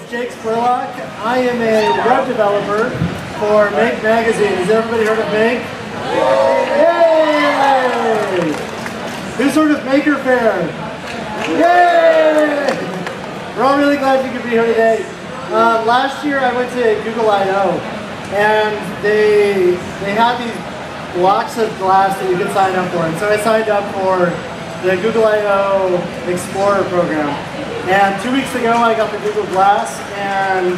Jake Spurlock. I am a web developer for Make Magazine. Has everybody heard of Make? Yay! Who's heard of Maker Faire? Yay! We're all really glad you could be here today. Last year I went to Google I/O and they had these blocks of glass that you could sign up for. And so I signed up for the Google I/O Explorer program. And 2 weeks ago I got the Google Glass, and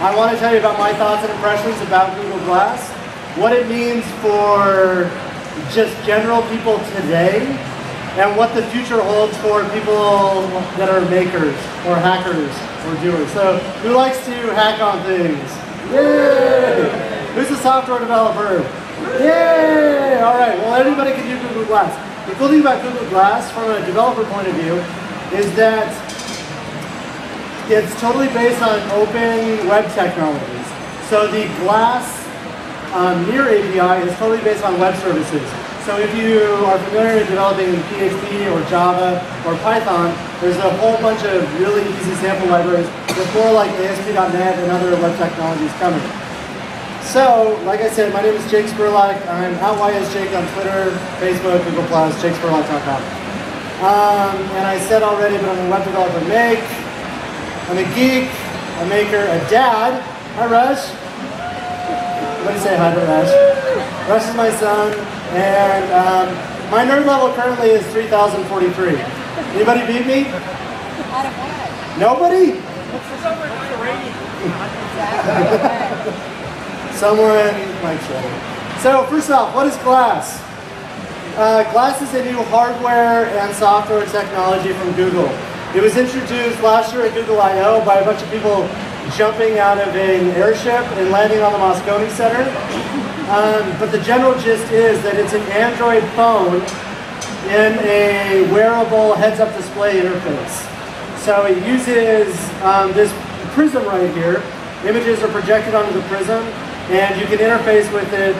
I want to tell you about my thoughts and impressions about Google Glass, what it means for just general people today, and what the future holds for people that are makers or hackers or doers. So who likes to hack on things? Yay! Who's a software developer? Yay! All right, well, anybody can do Google Glass. The cool thing about Google Glass from a developer point of view is that it's totally based on open web technologies. So the Glass Mirror API is totally based on web services. So if you are familiar with developing in PHP or Java or Python, there's a whole bunch of really easy sample libraries with more like ASP.NET and other web technologies coming. So, like I said, my name is Jake Spurlock. I'm @YSJake on Twitter, Facebook, Google+, JakeSpurlock.com. And I said already, but I'm a web developer Make. I'm a geek, a maker, a dad. Hi, Rush. Everybody say hi to Rush. Rush is my son, and my nerd level currently is 3043. Anybody beat me? Out of what? Nobody? Someone might show. So first off, what is Glass? Glass is a new hardware and software technology from Google. It was introduced last year at Google I/O by a bunch of people jumping out of an airship and landing on the Moscone Center. But the general gist is that it's an Android phone in a wearable heads-up display interface. So it uses this prism right here. Images are projected onto the prism, and you can interface with it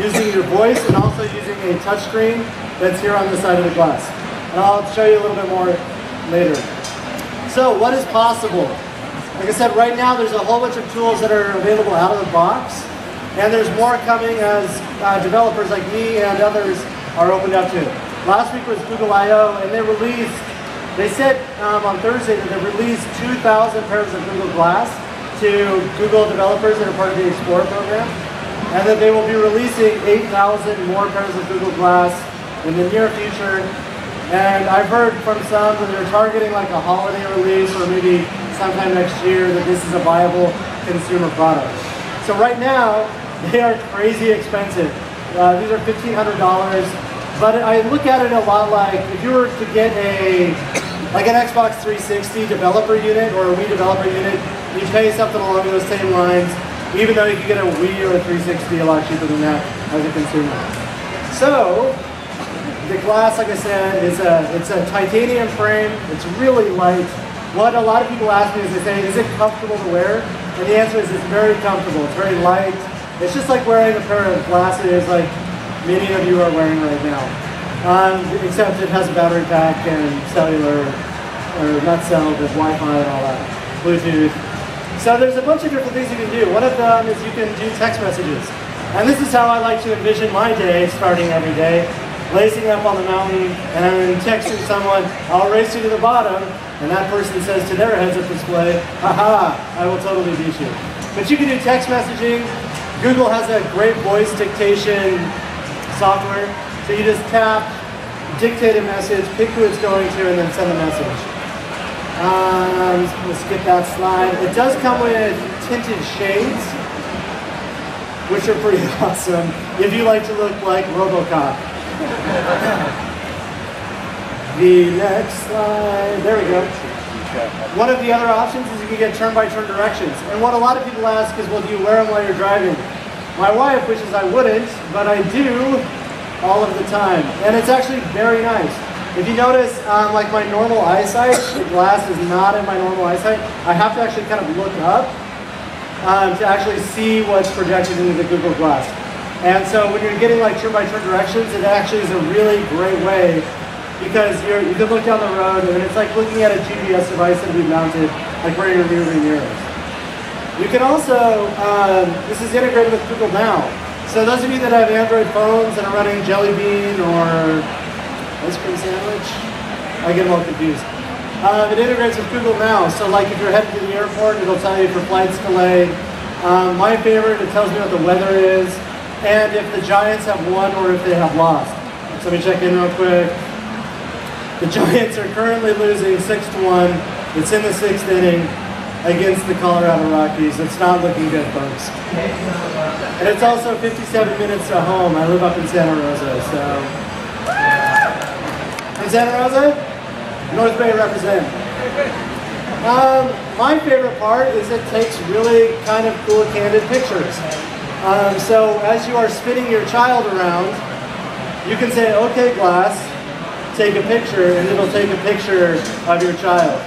using your voice and also using a touchscreen that's here on the side of the glass. And I'll show you a little bit more later. So what is possible? Like I said, right now there's a whole bunch of tools that are available out of the box, and there's more coming as developers like me and others are opened up to it. Last week was Google I/O, and they said on Thursday that they released 2,000 pairs of Google Glass to Google developers that are part of the Explorer program, and that they will be releasing 8,000 more pairs of Google Glass in the near future. And I've heard from some that they're targeting like a holiday release or maybe sometime next year that this is a viable consumer product. So right now, they are crazy expensive. These are $1,500, but I look at it a lot like if you were to get an Xbox 360 developer unit or a Wii developer unit, you pay something along those same lines, even though you could get a Wii or a 360 a lot cheaper than that as a consumer. So, the Glass, like I said, it's a titanium frame. It's really light. What a lot of people ask me is they say, is it comfortable to wear? And the answer is it's very comfortable. It's very light. It's just like wearing a pair of glasses like many of you are wearing right now. Except it has a battery pack and cellular, or not cell, but Wi-Fi and all that, Bluetooth. So there's a bunch of different things you can do. One of them is you can do text messages. And this is how I like to envision my day starting every day. Lacing up on the mountain and I'm texting someone, I'll race you to the bottom, and that person says to their heads-up display, haha, I will totally beat you. But you can do text messaging. Google has a great voice dictation software. So you just tap, dictate a message, pick who it's going to, and then send the message. Let's skip that slide. It does come with tinted shades, which are pretty awesome if you like to look like RoboCop. The next slide, there we go. One of the other options is you can get turn-by-turn directions. And what a lot of people ask is, well, do you wear them while you're driving? My wife wishes I wouldn't, but I do all of the time. And it's actually very nice. If you notice, like my normal eyesight, the glass is not in my normal eyesight. I have to actually kind of look up to actually see what's projected into the Google Glass. And so when you're getting like turn-by-turn directions, it actually is a really great way because you can look down the road and it's like looking at a GPS device that we mounted like where your rearview mirrors. You can also, this is integrated with Google Now. So those of you that have Android phones and are running Jelly Bean or ice cream sandwich, I get them all confused. It integrates with Google Now. So like if you're headed to the airport, it'll tell you if your flight's delayed. My favorite, it tells me what the weather is, and if the Giants have won or if they have lost. So let me check in real quick. The Giants are currently losing 6-1. It's in the 6th inning against the Colorado Rockies. It's not looking good, folks. And it's also 57 minutes to home. I live up in Santa Rosa, so. In Santa Rosa? North Bay represent. My favorite part is it takes really kind of cool, candid pictures. So as you are spinning your child around, you can say, okay, glass, take a picture, and it'll take a picture of your child.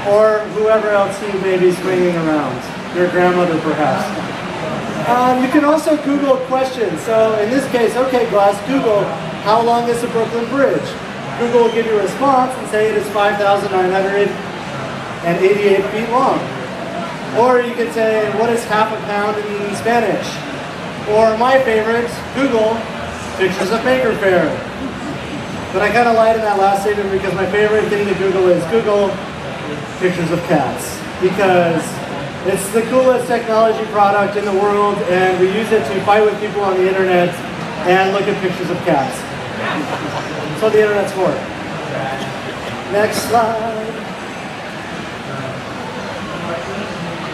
Or whoever else you may be swinging around, your grandmother perhaps. You can also Google questions. So in this case, okay, glass, Google, how long is the Brooklyn Bridge? Google will give you a response and say it is 5,988 feet long. Or you could say, what is half a pound in Spanish? Or my favorite, Google, pictures of Maker Faire. But I kind of lied in that last statement because my favorite thing to Google is Google pictures of cats. Because it's the coolest technology product in the world, and we use it to fight with people on the internet and look at pictures of cats. That's what the internet's for. Next slide.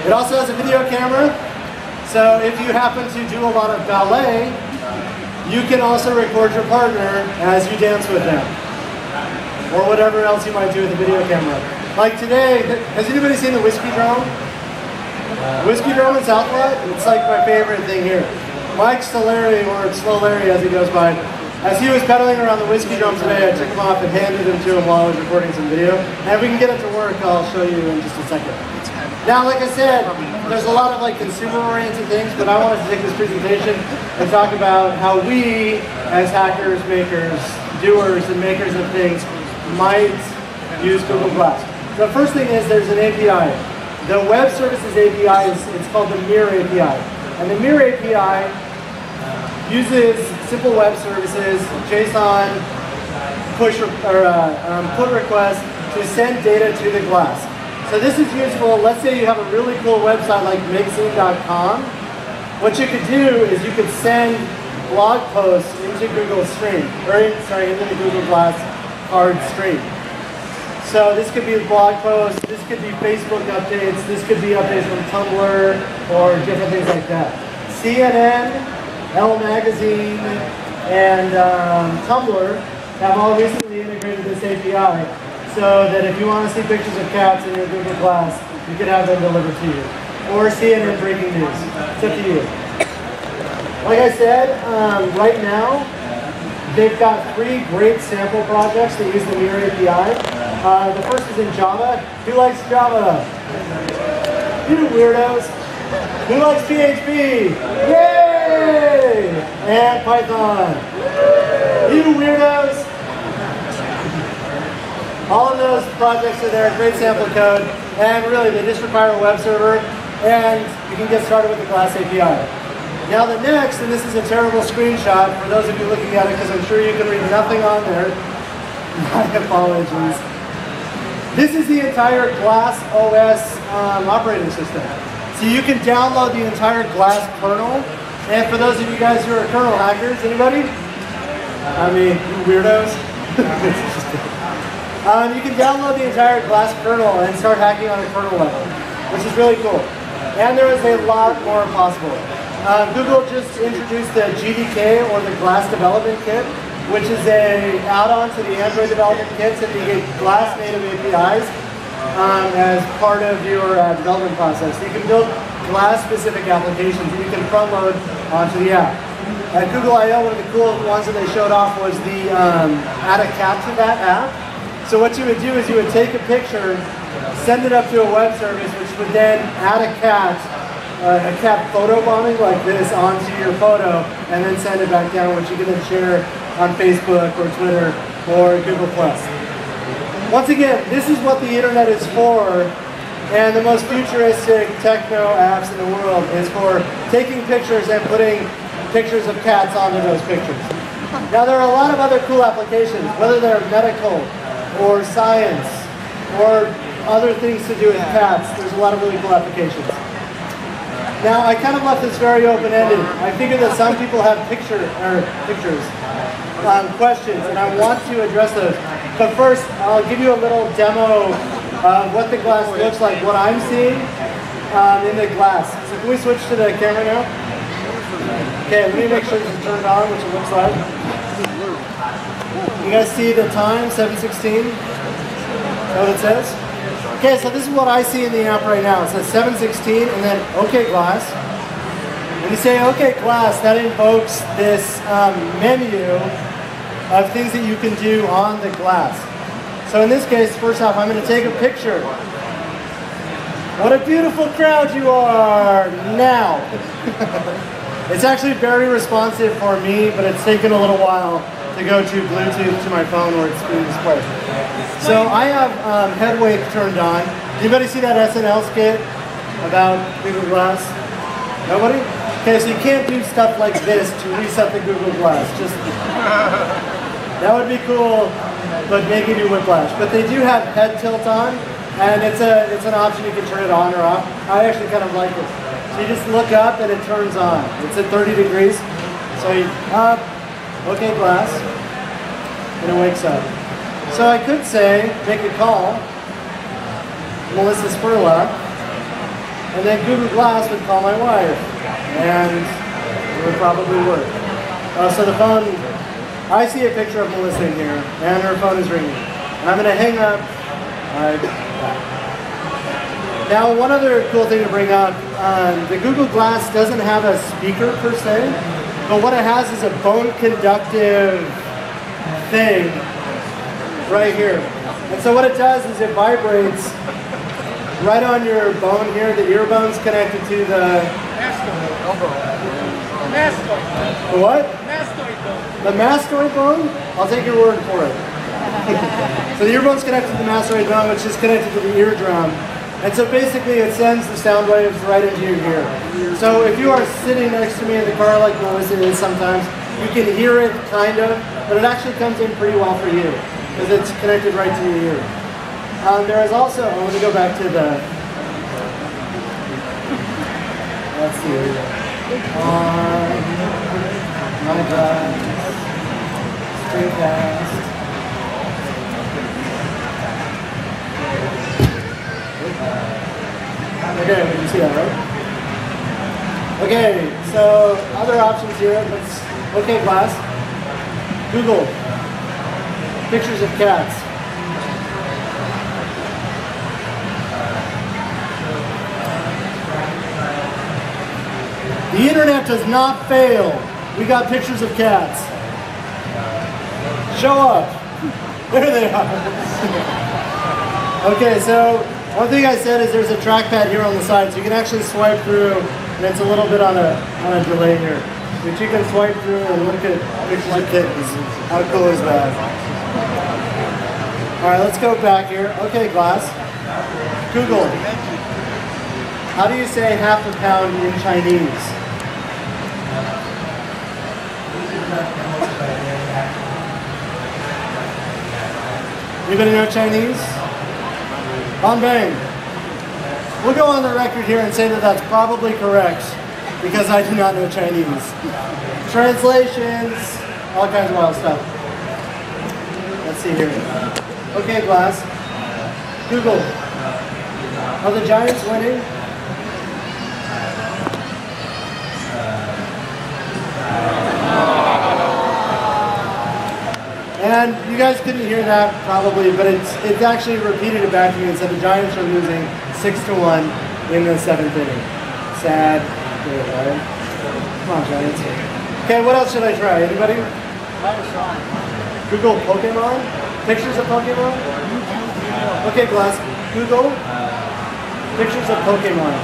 It also has a video camera, so if you happen to do a lot of ballet, you can also record your partner as you dance with them, or whatever else you might do with a video camera. Like today, has anybody seen the Whiskey Drone? Whiskey Drone in Southport? It's like my favorite thing here. Mike Stoleri, or Slow Larry as he goes by, as he was pedaling around the Whiskey Drum today, I took him off and handed him to him while I was recording some video. And if we can get it to work, I'll show you in just a second. Now, like I said, there's a lot of like consumer-oriented things, but I wanted to take this presentation and talk about how we, as hackers, makers, doers, and makers of things, might use Google Glass. So the first thing is there's an API. The web services API it's called the Mirror API. And the Mirror API uses simple web services, JSON, push or put requests to send data to the glass. So this is useful. Let's say you have a really cool website like makescene.com. What you could do is you could send blog posts into Google Stream, into the Google Glass card stream. So this could be a blog post, this could be Facebook updates, this could be updates from Tumblr or different things like that. CNN, Elle Magazine, and Tumblr have all recently integrated this API so that if you want to see pictures of cats in your Google Glass, you can have them delivered to you. Or CNN breaking news. It's up to you. Like I said, right now, they've got 3 great sample projects that use the Mirror API. The first is in Java. Who likes Java? You weirdos. Who likes PHP? Yay! And Python. You weirdos. All of those projects are there, great sample code, and really they just require a web server, and you can get started with the Glass API. Now the next, and this is a terrible screenshot for those of you looking at it because I'm sure you can read nothing on there. My apologies. This is the entire Glass OS operating system. So you can download the entire Glass kernel. And for those of you guys who are kernel hackers, anybody? I mean, you weirdos. You can download the entire Glass kernel and start hacking on a kernel level, which is really cool. And there is a lot more possible. Google just introduced the GDK, or the Glass Development Kit, which is an add-on to the Android development kit, so you get Glass native APIs as part of your development process. So you can build Glass-specific applications that you can front load onto the app. At Google I/O, one of the cool ones that they showed off was the add a cat to that app. So what you would do is you would take a picture, send it up to a web service, which would then add a cat photo bombing like this onto your photo, and then send it back down, which you can then share on Facebook or Twitter or Google+. Once again, this is what the internet is for, And the most futuristic techno apps in the world is for taking pictures and putting pictures of cats onto those pictures. Now there are a lot of other cool applications, whether they're medical or science or other things to do with cats. There's a lot of really cool applications. Now I kind of left this very open-ended. I figured that some people have pictures, questions, and I want to address those. But first, I'll give you a little demo of what the glass looks like, what I'm seeing in the glass. So can we switch to the camera now? Okay, let me make sure this is turned on, which it looks like. You guys see the time, 7:16? Is that what it says? Okay, so this is what I see in the app right now. It says 7:16 and then OK glass. When you say OK glass, that invokes this menu of things that you can do on the glass. So in this case, first off, I'm going to take a picture. What a beautiful crowd you are now. It's actually very responsive for me, but it's taken a little while to go to Bluetooth to my phone where it's being displayed. So I have head wave turned on. Anybody see that SNL skit about Google Glass? Nobody? Okay, so you can't do stuff like this to reset the Google Glass. Just that would be cool, but make you do whiplash. But they do have head tilt on, and it's an option you can turn it on or off. I actually kind of like it. So you just look up and it turns on. It's at 30 degrees. So you up, OK glass, and it wakes up. So I could say, make a call, Melissa Spurlock, and then Google Glass would call my wife, and it would probably work. So the phone, I see a picture of Melissa in here, and her phone is ringing. And I'm going to hang up. Now, one other cool thing to bring up, the Google Glass doesn't have a speaker per se, but what it has is a bone conductive thing right here. And so what it does is it vibrates right on your bone here. The ear bone's connected to the... Mastoid. The what? Mastoid bone. The mastoid bone? I'll take your word for it. So the ear bone's connected to the mastoid bone, which is connected to the eardrum. And so basically it sends the sound waves right into your ear. So if you are sitting next to me in the car like Melissa is sometimes, you can hear it kind of, but it actually comes in pretty well for you because it's connected right to your ear. There is also, I'm going to go back to the, let's see, my God, stay fast. Okay, we can see that, right? Okay, so other options here. Let's OK glass. Google pictures of cats. The internet does not fail. We got pictures of cats. Show up. There they are. Okay, so one thing I said is there's a trackpad here on the side, so you can actually swipe through, and it's a little bit on a delay here. But you can swipe through and look at pictures of kittens. How cool is that? All right, let's go back here. Okay, glass. Google. How do you say half a pound in Chinese? Anybody know Chinese? On bang. We'll go on the record here and say that that's probably correct because I do not know Chinese. Translations, all kinds of wild stuff. Let's see here. Okay, glass. Google. Are the Giants winning? And you guys couldn't hear that probably, but it's actually repeated it back to me and said the Giants are losing 6-1 in the 7th inning. Sad. Right? Come on, Giants. Okay, what else should I try? Anybody? Google Pokemon? Pictures of Pokemon? Okay, glass. Google pictures of Pokemon.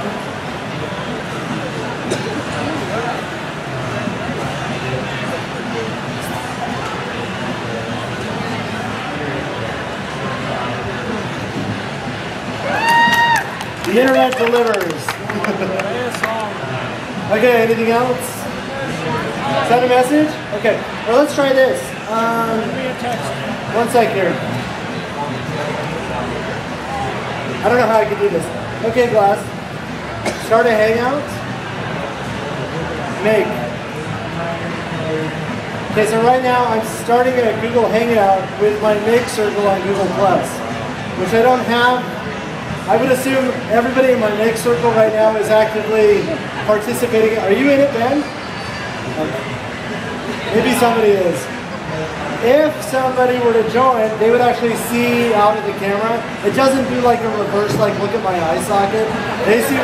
The internet delivers. Okay, anything else? Is that a message? Okay, well let's try this. One sec here. I don't know how I can do this. Okay, Glass. Start a hangout. Make. Okay, so right now I'm starting a Google Hangout with my Make circle on Google+, which I don't have. I would assume everybody in my Make circle right now is actively participating. Are you in it, Ben? Okay. Maybe somebody is. If somebody were to join, they would actually see out of the camera. It doesn't do like a reverse, like look at my eye socket. They see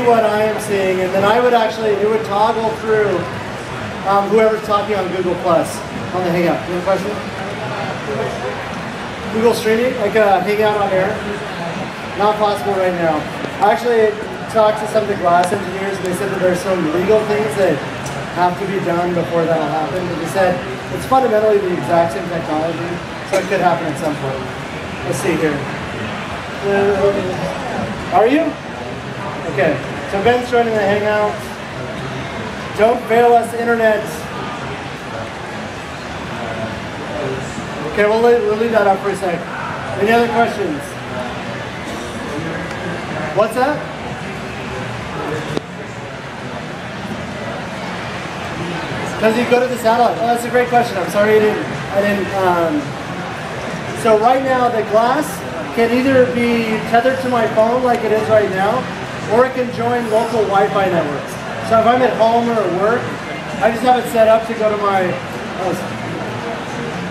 what I am seeing, and then I would actually, it would toggle through whoever's talking on Google Plus on the Hangout. You have a question? Google streaming, like a Hangout on air? Not possible right now. I actually talked to some of the Glass engineers, and they said that there's some legal things that have to be done before that'll happen. But they said it's fundamentally the exact same technology, so it could happen at some point. Let's see here. Are you? Okay, so Ben's joining the Hangout. Don't fail us, internet. Okay, we'll leave that up for a sec. Any other questions? What's that? Because you go to the satellite. Oh, that's a great question. I'm sorry I didn't. So right now the Glass can either be tethered to my phone like it is right now, or it can join local Wi-Fi networks. So if I'm at home or at work, I just have it set up to go to my,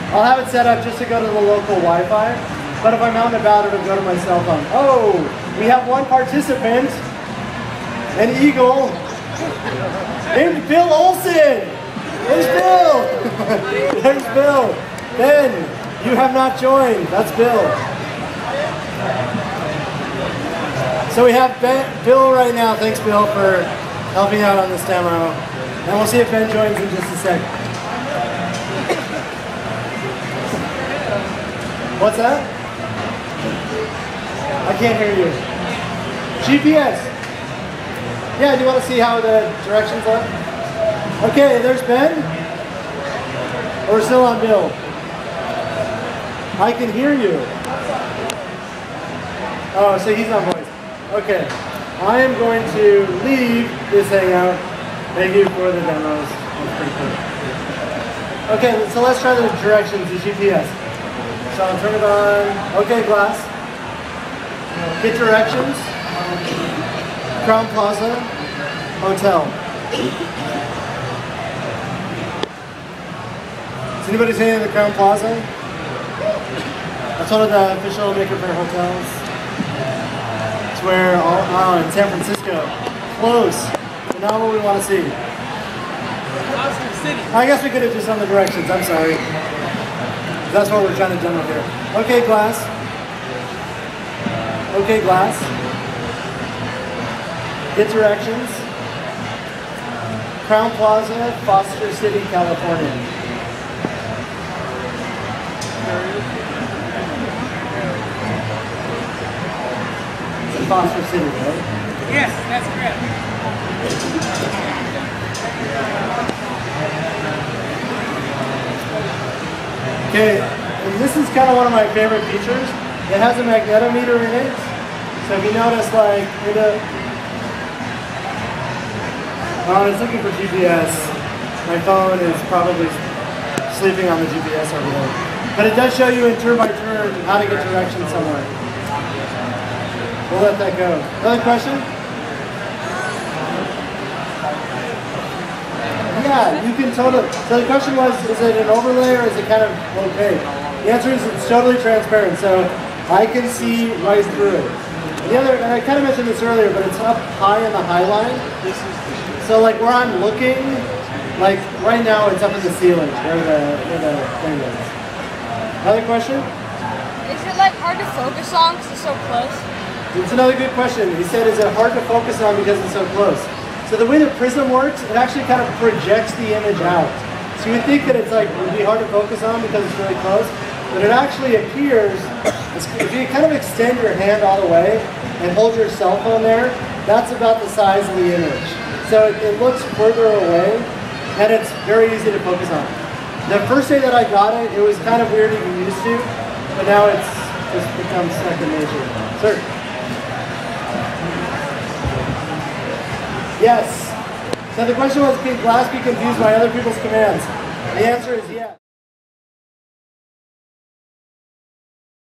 I'll have it set up just to go to the local Wi-Fi. But if I'm out and about, it'll go to my cell phone. Oh, we have one participant, an eagle, named Bill Olson. There's Bill. There's Bill. Ben, you have not joined. That's Bill. So we have Bill right now. Thanks, Bill, for helping out on this demo. And we'll see if Ben joins in just a sec. What's that? I can't hear you. GPS. Yeah, do you want to see how the directions are? Okay, there's Ben. We're still on Bill. I can hear you. Oh, so he's on voice. Okay. I am going to leave this Hangout. Thank you for the demos. That's pretty cool. Okay, so let's try the directions, the GPS. So I'll turn it on. Okay, Glass. Get directions. Crown Plaza Hotel. Is anybody saying the Crown Plaza? That's one of the official Maker Faire hotels. It's where, in San Francisco. Close, but not what we want to see. I guess we could have just done the directions, I'm sorry. That's what we're trying to demo here. Okay, Glass. Okay, Glass. Get directions. Crown Plaza, Foster City, California. It's in Foster City, right? Yes, that's correct. Okay, and this is kind of one of my favorite features. It has a magnetometer in it. So if you notice, like, it's looking for GPS. My phone is probably sleeping on the GPS over there. But it does show you in turn by turn how to get directions somewhere. We'll let that go. Another question? Yeah, you can totally. So the question was, is it an overlay or is it kind of opaque? The answer is it's totally transparent, so I can see right through it. The other, and I kind of mentioned this earlier, but it's up high in the high line. So like where I'm looking, like right now it's up in the ceiling where the thing is. Another question? Is it like hard to focus on because it's so close? It's another good question. He said, is it hard to focus on because it's so close? So the way the prism works, it actually kind of projects the image out. So you would think that it's like, it would be hard to focus on because it's really close. but it actually appears, if you kind of extend your hand all the way and hold your cell phone there, that's about the size of the image. So it looks further away, and it's very easy to focus on. The first day that I got it, it was kind of weird to get used to, but now it's just become second nature. Sir? Yes. So the question was, can glass be confused by other people's commands? The answer is yes.